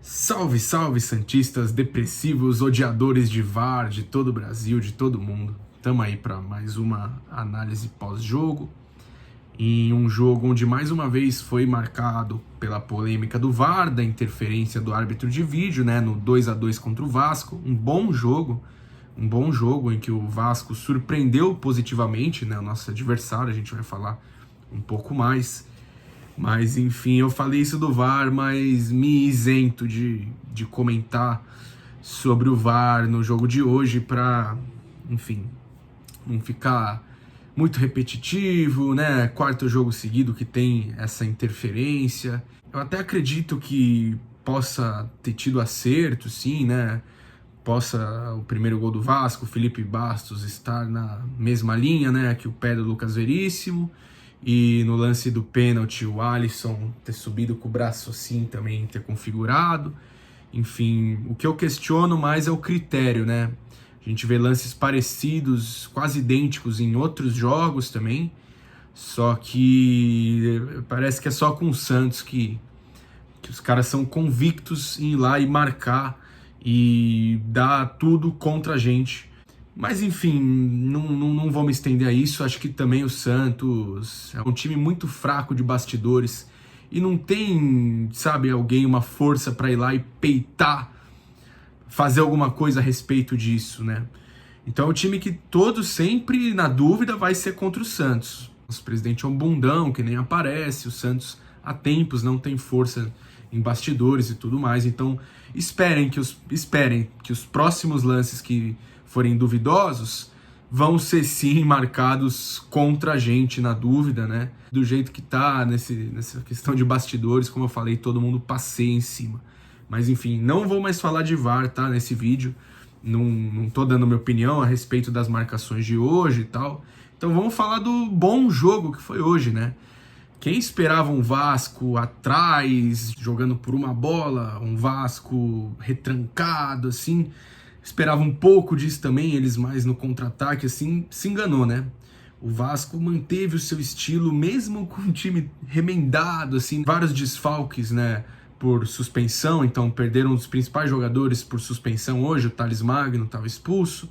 Salve, salve, santistas, depressivos, odiadores de VAR de todo o Brasil, de todo mundo. Tamo aí para mais uma análise pós-jogo, em um jogo onde mais uma vez foi marcado pela polêmica do VAR, da interferência do árbitro de vídeo, né, no 2-2 contra o Vasco. Um bom jogo em que o Vasco surpreendeu positivamente, né, o nosso adversário. A gente vai falar um pouco mais. Mas, enfim, eu falei isso do VAR, mas me isento de comentar sobre o VAR no jogo de hoje para, enfim, não ficar muito repetitivo, né? Quarto jogo seguido que tem essa interferência. Eu até acredito que possa ter tido acerto, sim, né? Possa o primeiro gol do Vasco, o Felipe Bastos, estar na mesma linha, né, que o pé do Lucas Veríssimo. E no lance do pênalti, o Alisson ter subido com o braço assim também, ter configurado. Enfim, o que eu questiono mais é o critério, né? A gente vê lances parecidos, quase idênticos em outros jogos também. Só que parece que é só com o Santos que os caras são convictos em ir lá e marcar e dar tudo contra a gente. Mas enfim, não vou me estender a isso. Acho que também o Santos é um time muito fraco de bastidores e não tem, sabe, alguém, uma força para ir lá e peitar, fazer alguma coisa a respeito disso, né? Então é um time que todos sempre, na dúvida, vai ser contra o Santos. O presidente é um bundão que nem aparece, o Santos há tempos não tem força em bastidores e tudo mais. Então esperem que os próximos lances que forem duvidosos, vão ser sim marcados contra a gente, na dúvida, né? Do jeito que tá nessa questão de bastidores, como eu falei, todo mundo passeia em cima. Mas enfim, não vou mais falar de VAR, tá? Nesse vídeo. Não tô dando minha opinião a respeito das marcações de hoje e tal. Então vamos falar do bom jogo que foi hoje, né? Quem esperava um Vasco atrás, jogando por uma bola, um Vasco retrancado, assim, esperava um pouco disso também, eles mais no contra-ataque, assim, se enganou, né? O Vasco manteve o seu estilo, mesmo com o time remendado, assim, vários desfalques, né, por suspensão. Então perderam um dos principais jogadores por suspensão hoje, o Thales Magno estava expulso.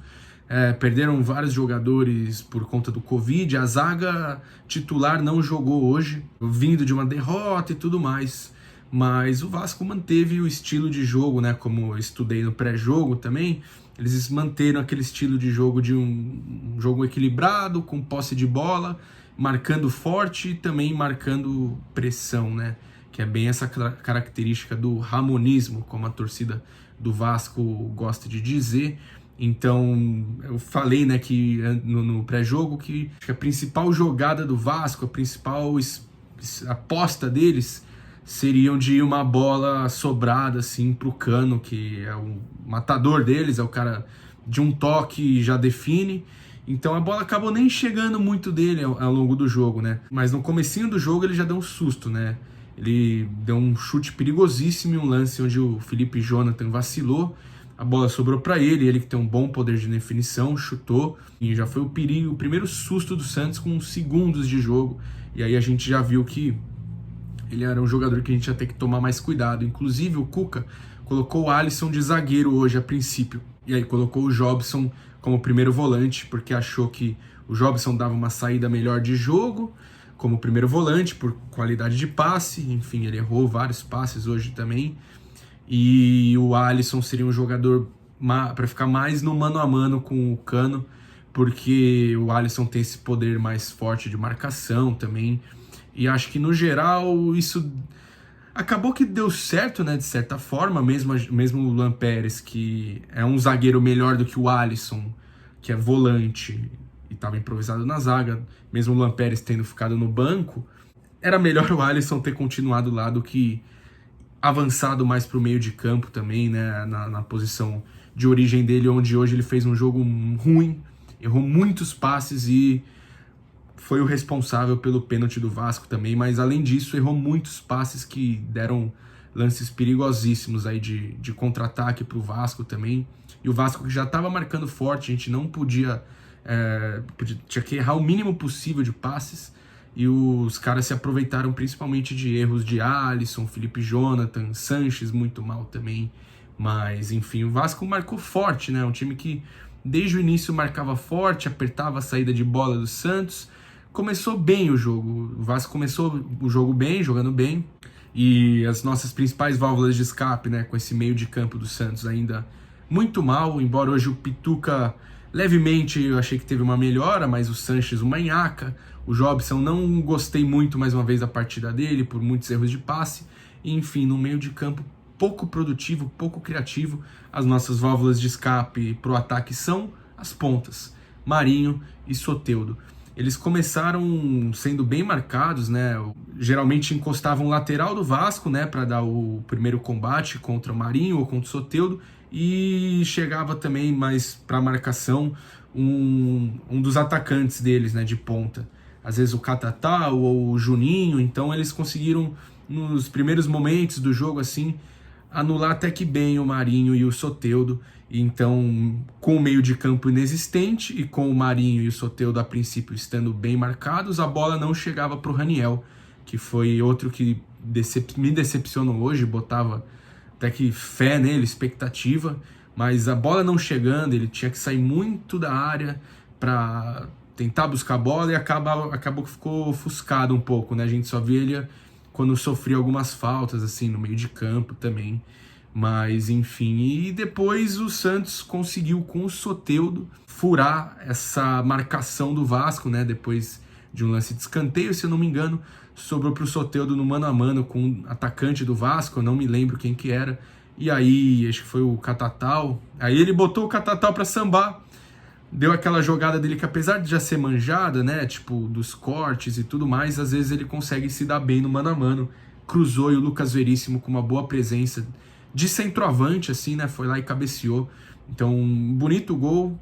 Perderam vários jogadores por conta do Covid, a zaga titular não jogou hoje, vindo de uma derrota e tudo mais. Mas o Vasco manteve o estilo de jogo, né? Como eu estudei no pré-jogo também, eles manteram aquele estilo de jogo de um jogo equilibrado, com posse de bola, marcando forte e também marcando pressão, né? Que é bem essa característica do ramonismo, como a torcida do Vasco gosta de dizer. Então, eu falei, né, que no pré-jogo que a principal jogada do Vasco, a principal aposta deles seriam de uma bola sobrada assim pro Cano, que é o matador deles, é o cara de um toque já define. Então a bola acabou nem chegando muito dele ao longo do jogo, né? Mas no comecinho do jogo ele já deu um susto, né? Ele deu um chute perigosíssimo em um lance onde o Felipe Jonathan vacilou. A bola sobrou para ele que tem um bom poder de definição, chutou e já foi o primeiro susto do Santos com segundos de jogo. E aí a gente já viu que ele era um jogador que a gente ia ter que tomar mais cuidado. Inclusive o Cuca colocou o Alisson de zagueiro hoje a princípio. E aí colocou o Jobson como primeiro volante, porque achou que o Jobson dava uma saída melhor de jogo como primeiro volante, por qualidade de passe. Enfim, ele errou vários passes hoje também. E o Alisson seria um jogador para ficar mais no mano a mano com o Cano, porque o Alisson tem esse poder mais forte de marcação também. E acho que no geral isso acabou que deu certo, né, de certa forma, mesmo o Luan Pérez, que é um zagueiro melhor do que o Alisson, que é volante e estava improvisado na zaga, mesmo o Luan Pérez tendo ficado no banco, era melhor o Alisson ter continuado lá do que avançado mais para o meio de campo também, né, na posição de origem dele, onde hoje ele fez um jogo ruim, errou muitos passes e foi o responsável pelo pênalti do Vasco também, mas além disso errou muitos passes que deram lances perigosíssimos aí de contra-ataque para o Vasco também. E o Vasco que já estava marcando forte, a gente não tinha que errar o mínimo possível de passes. e os caras se aproveitaram principalmente de erros de Alisson, Felipe Jonathan, Sanches muito mal também, mas enfim, o Vasco marcou forte, né? Um time que desde o início marcava forte, apertava a saída de bola do Santos, começou bem o jogo, o Vasco começou o jogo bem, jogando bem, e as nossas principais válvulas de escape, né, com esse meio de campo do Santos ainda muito mal, embora hoje o Pituca levemente eu achei que teve uma melhora, mas o Sanches uma nhaca, o Jobson não gostei muito mais uma vez da partida dele, por muitos erros de passe, e, enfim, no meio de campo pouco produtivo, pouco criativo. As nossas válvulas de escape para o ataque são as pontas, Marinho e Soteldo. Eles começaram sendo bem marcados, né? Geralmente encostavam o lateral do Vasco, né, para dar o primeiro combate contra o Marinho ou contra o Soteldo, e chegava também mais para marcação um dos atacantes deles, né, de ponta. Às vezes o Catatá ou o Juninho, então eles conseguiram, nos primeiros momentos do jogo, assim, anular até que bem o Marinho e o Soteldo. Então, com o meio de campo inexistente e com o Marinho e o Soteldo a princípio estando bem marcados, a bola não chegava para o Raniel, que foi outro que me decepcionou hoje, botava até que fé nele, expectativa, mas a bola não chegando, ele tinha que sair muito da área para tentar buscar a bola e acabou que ficou ofuscado um pouco, né? A gente só via ele quando sofria algumas faltas, assim, no meio de campo também. Mas, enfim, e depois o Santos conseguiu, com o Soteldo, furar essa marcação do Vasco, né? Depois de um lance de escanteio, se eu não me engano, sobrou para o Soteldo no mano a mano com o atacante do Vasco, eu não me lembro quem que era, e aí, acho que foi o Catatal, aí ele botou o Catatal para sambar, deu aquela jogada dele que, apesar de já ser manjada, né, tipo, dos cortes e tudo mais, às vezes ele consegue se dar bem no mano a mano, cruzou, e o Lucas Veríssimo, com uma boa presença de centroavante, assim, né, foi lá e cabeceou. Então, um bonito gol,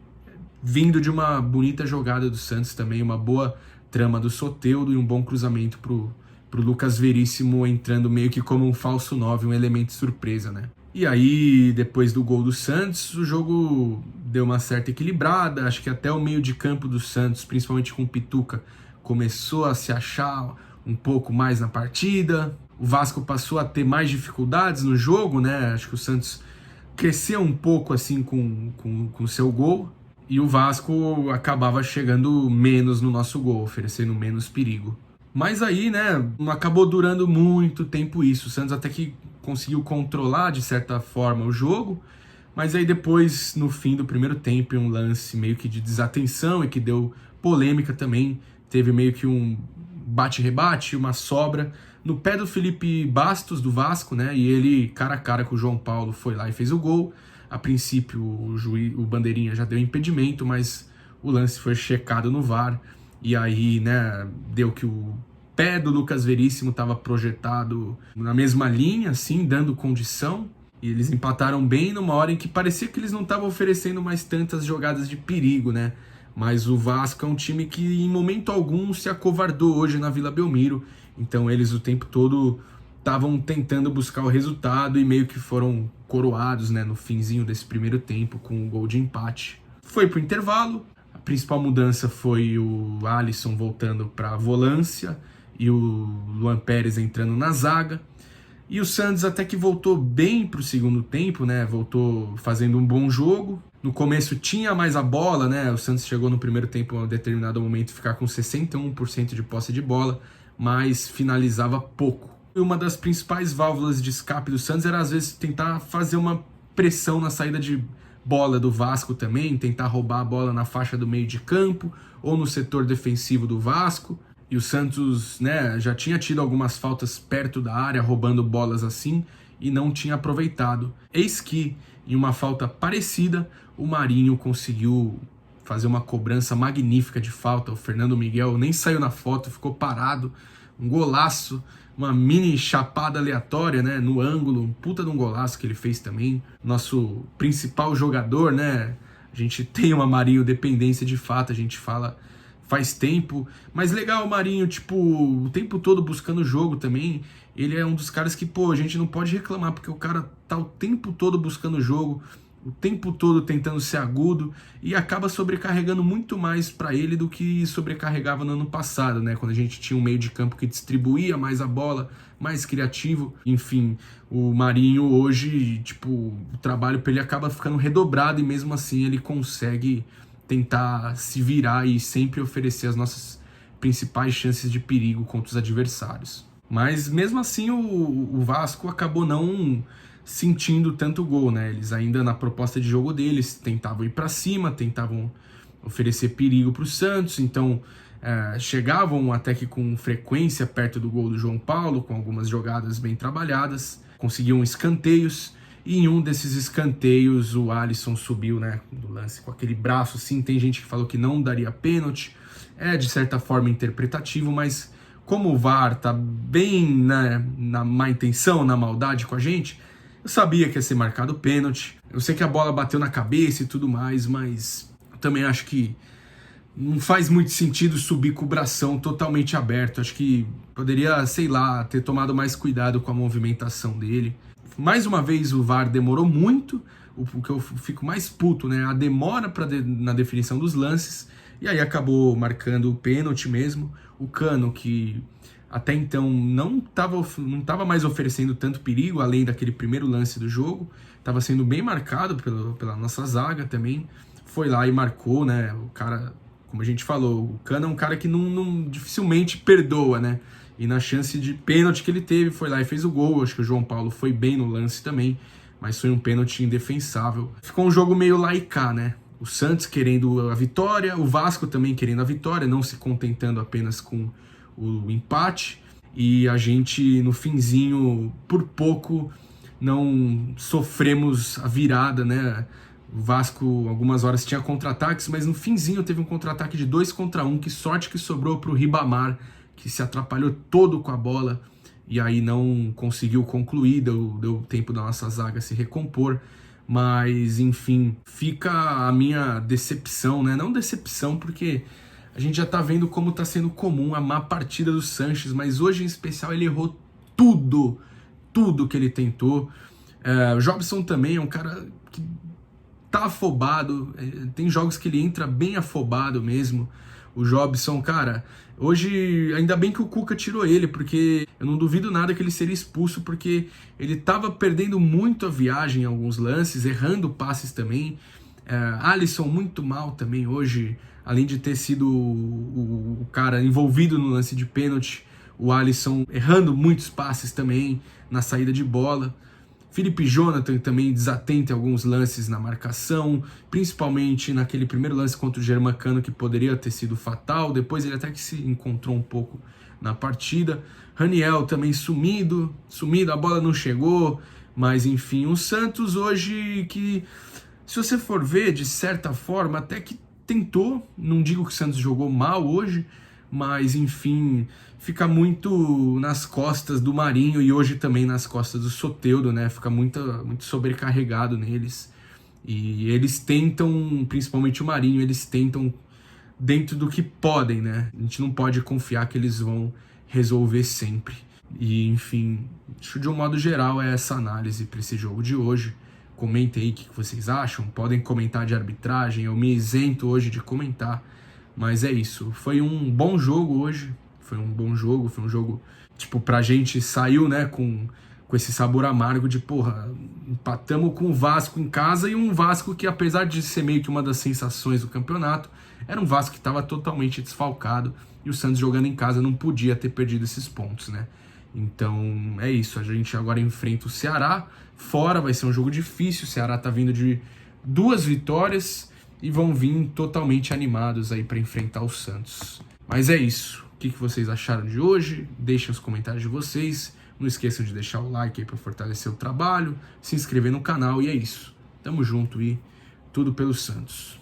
vindo de uma bonita jogada do Santos também, uma boa trama do Soteldo e um bom cruzamento pro Lucas Veríssimo, entrando meio que como um falso 9, um elemento surpresa, né. E aí, depois do gol do Santos, o jogo deu uma certa equilibrada, acho que até o meio de campo do Santos, principalmente com o Pituca, começou a se achar um pouco mais na partida. O Vasco passou a ter mais dificuldades no jogo, né? Acho que o Santos cresceu um pouco assim com o seu gol, e o Vasco acabava chegando menos no nosso gol, oferecendo menos perigo. Mas aí, né, não acabou durando muito tempo isso. O Santos até que conseguiu controlar, de certa forma, o jogo, mas aí depois, no fim do primeiro tempo, um lance meio que de desatenção e que deu polêmica também, teve meio que um bate-rebate, uma sobra no pé do Felipe Bastos, do Vasco, né, e ele, cara a cara com o João Paulo, foi lá e fez o gol. A princípio, o bandeirinha já deu impedimento, mas o lance foi checado no VAR, e aí, né, deu que o pé do Lucas Veríssimo estava projetado na mesma linha, assim, dando condição, e eles empataram bem numa hora em que parecia que eles não estavam oferecendo mais tantas jogadas de perigo, né? Mas o Vasco é um time que em momento algum se acovardou hoje na Vila Belmiro, então eles o tempo todo estavam tentando buscar o resultado e meio que foram coroados, né, no finzinho desse primeiro tempo com o gol de empate. Foi pro intervalo, a principal mudança foi o Alisson voltando para a volância e o Luan Pérez entrando na zaga. E o Santos até que voltou bem para o segundo tempo, né? Voltou fazendo um bom jogo. No começo tinha mais a bola, né? O Santos chegou no primeiro tempo, a um determinado momento, ficar com 61% de posse de bola, mas finalizava pouco. E uma das principais válvulas de escape do Santos era, às vezes, tentar fazer uma pressão na saída de bola do Vasco também, tentar roubar a bola na faixa do meio de campo ou no setor defensivo do Vasco. E o Santos, né, já tinha tido algumas faltas perto da área, roubando bolas assim, e não tinha aproveitado. Eis que, em uma falta parecida, o Marinho conseguiu fazer uma cobrança magnífica de falta. O Fernando Miguel nem saiu na foto, ficou parado. Um golaço, uma mini chapada aleatória, né, no ângulo, um puta de um golaço que ele fez também. Nosso principal jogador, né, a gente tem uma Marinho dependência de fato, a gente fala faz tempo, mas legal o Marinho, tipo, o tempo todo buscando o jogo também. Ele é um dos caras que, pô, a gente não pode reclamar, porque o cara tá o tempo todo buscando o jogo, o tempo todo tentando ser agudo e acaba sobrecarregando muito mais para ele do que sobrecarregava no ano passado, né? Quando a gente tinha um meio de campo que distribuía mais a bola, mais criativo. Enfim, o Marinho hoje, tipo, o trabalho para ele acaba ficando redobrado e mesmo assim ele consegue tentar se virar e sempre oferecer as nossas principais chances de perigo contra os adversários. Mas mesmo assim o Vasco acabou não sentindo tanto gol, né? Eles ainda na proposta de jogo deles tentavam ir para cima, tentavam oferecer perigo para o Santos, então chegavam até que com frequência perto do gol do João Paulo, com algumas jogadas bem trabalhadas, conseguiam escanteios, e em um desses escanteios o Alisson subiu, né, do lance com aquele braço assim. Tem gente que falou que não daria pênalti, de certa forma interpretativo, mas como o VAR tá bem, né, na má intenção, na maldade com a gente, eu sabia que ia ser marcado pênalti. Eu sei que a bola bateu na cabeça e tudo mais, mas eu também acho que não faz muito sentido subir com o bração totalmente aberto. Acho que poderia, sei lá, ter tomado mais cuidado com a movimentação dele. Mais uma vez o VAR demorou muito, o que eu fico mais puto, né? A demora na definição dos lances, e aí acabou marcando o pênalti mesmo. O Cano, que até então não estava mais oferecendo tanto perigo, além daquele primeiro lance do jogo, estava sendo bem marcado pela nossa zaga também, foi lá e marcou, né? O cara, como a gente falou, o Cano é um cara que não dificilmente perdoa, né? E na chance de pênalti que ele teve, foi lá e fez o gol. Acho que o João Paulo foi bem no lance também, mas foi um pênalti indefensável. Ficou um jogo meio lá e cá, né? O Santos querendo a vitória, o Vasco também querendo a vitória, não se contentando apenas com o empate. E a gente, no finzinho, por pouco, não sofremos a virada, né? O Vasco, algumas horas, tinha contra-ataques, mas no finzinho teve um contra-ataque de 2 contra 1. Que sorte que sobrou para o Ribamar, que se atrapalhou todo com a bola e aí não conseguiu concluir, deu tempo da nossa zaga se recompor. Mas, enfim, fica a minha decepção, né? Não decepção, porque a gente já tá vendo como tá sendo comum a má partida do Sanches, mas hoje em especial ele errou tudo que ele tentou. O Jobson também é um cara que tá afobado, tem jogos que ele entra bem afobado mesmo. O Jobson, cara, hoje ainda bem que o Cuca tirou ele, porque eu não duvido nada que ele seria expulso, porque ele tava perdendo muito a viagem em alguns lances, errando passes também. Alisson muito mal também hoje, além de ter sido o cara envolvido no lance de pênalti, o Alisson errando muitos passes também na saída de bola. Felipe Jonathan também desatento em alguns lances na marcação, principalmente naquele primeiro lance contra o Germancano, que poderia ter sido fatal. Depois ele até que se encontrou um pouco na partida. Raniel também sumido, a bola não chegou, mas enfim, o Santos hoje que, se você for ver, de certa forma, até que tentou. Não digo que o Santos jogou mal hoje, mas enfim, fica muito nas costas do Marinho e hoje também nas costas do Soteldo, né? Fica muito sobrecarregado neles. E eles tentam, principalmente o Marinho, eles tentam dentro do que podem, né? A gente não pode confiar que eles vão resolver sempre. E enfim, acho de um modo geral é essa análise para esse jogo de hoje. Comentem aí o que vocês acham, podem comentar de arbitragem, eu me isento hoje de comentar. Mas é isso, foi um bom jogo hoje, foi um jogo, tipo, pra gente saiu, né, com esse sabor amargo de, porra, empatamos com o Vasco em casa, e um Vasco que, apesar de ser meio que uma das sensações do campeonato, era um Vasco que estava totalmente desfalcado, e o Santos jogando em casa não podia ter perdido esses pontos, né. Então é isso, a gente agora enfrenta o Ceará, fora, vai ser um jogo difícil, o Ceará tá vindo de 2 vitórias, e vão vir totalmente animados aí para enfrentar o Santos. Mas é isso. O que vocês acharam de hoje? Deixem os comentários de vocês. Não esqueçam de deixar o like aí para fortalecer o trabalho, se inscrever no canal, e é isso. Tamo junto e tudo pelo Santos.